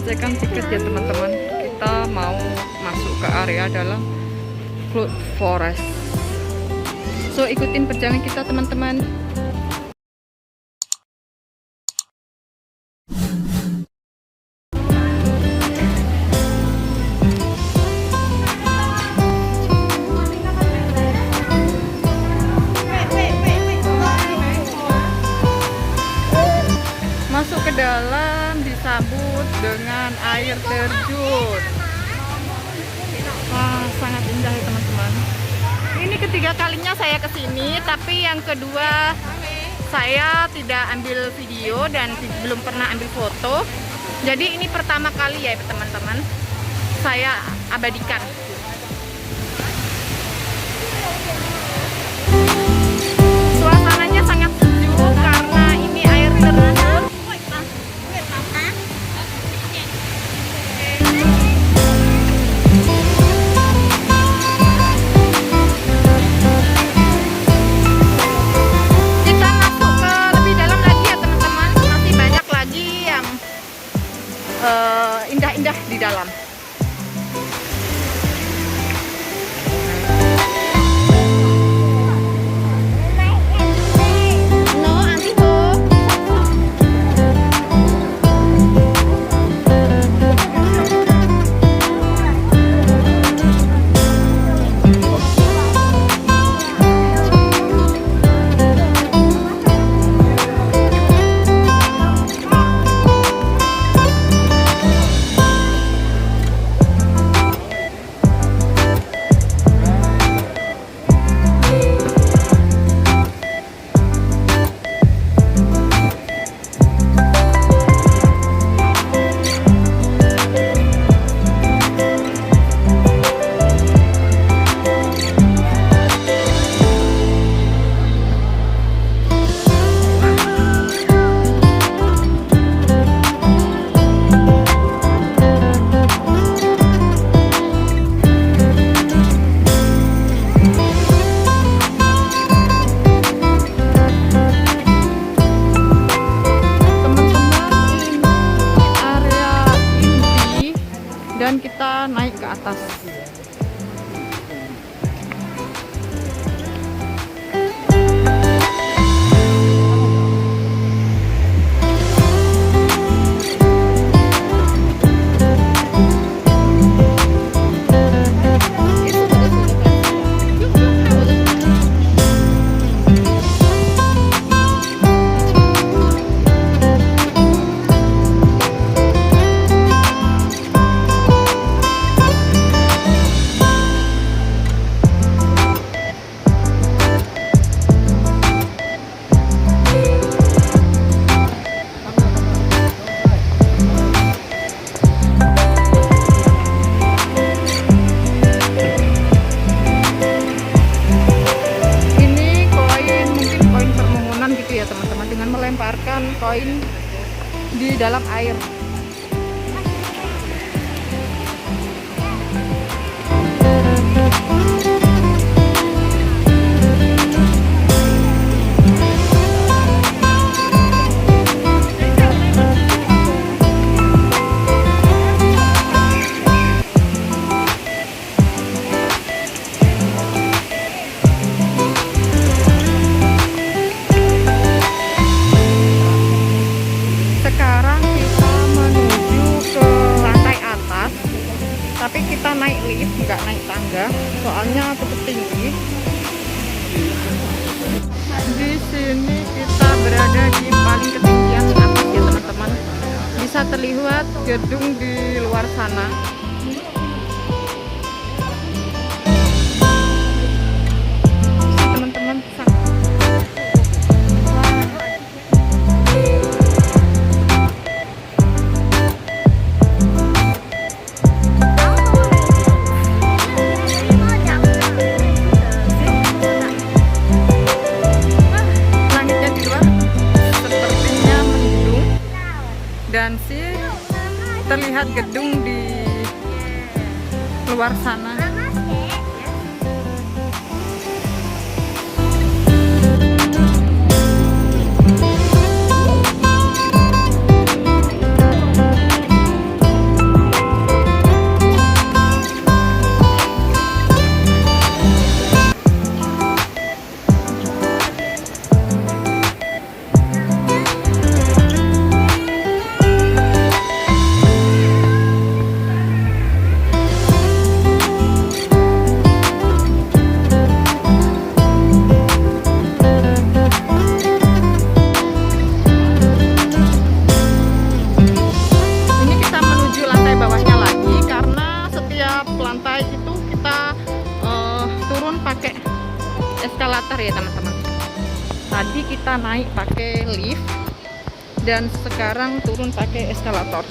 menyelesaikan tiket ya teman-teman. Kita mau masuk ke area dalam Cloud Forest. So ikutin perjalanan kita teman-teman. Masuk ke dalam disambut dengan air terjun. Wah, sangat indah ya teman-teman. Ini ketiga kalinya saya kesini, tapi yang kedua saya tidak ambil video dan belum pernah ambil foto. Jadi ini pertama kali ya teman-teman, saya abadikan. Suasananya sangat sejuk karena ini air terjun. Indah-indah di dalam. Dan kita naik ke atas. Melemparkan koin di dalam air. Tapi kita naik lift, nggak naik tangga, soalnya cukup tinggi. Di sini kita berada di paling ketinggian atas ya teman-teman. Bisa terlihat gedung di luar sana. Teman-teman, dan terlihat gedung di luar sana. kita naik pakai lift dan sekarang turun pakai eskalator.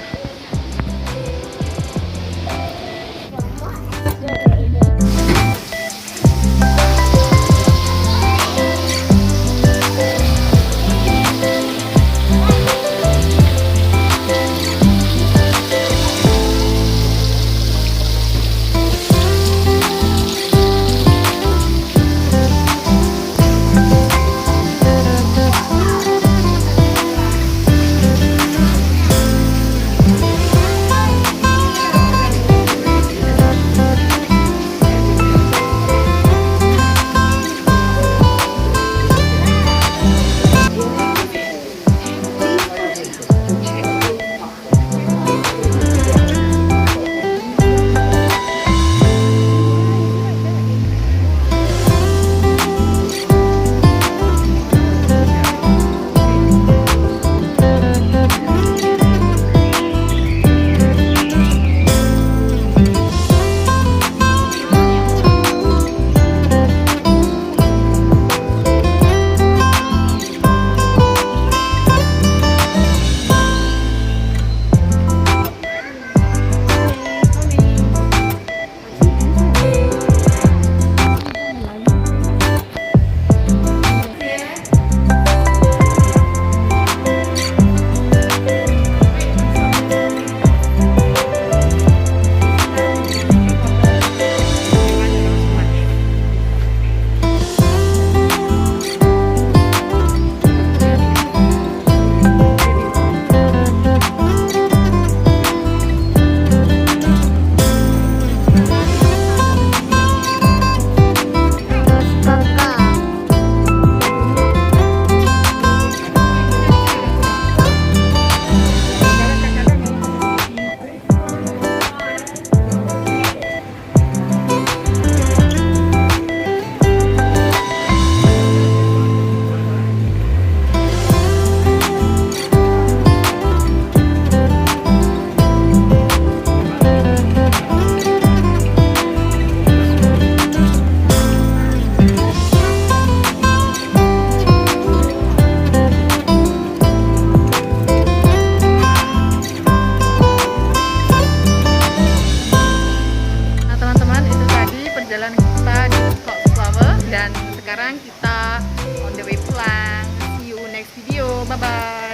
Dan sekarang kita on the way pulang. See you next video. Bye bye.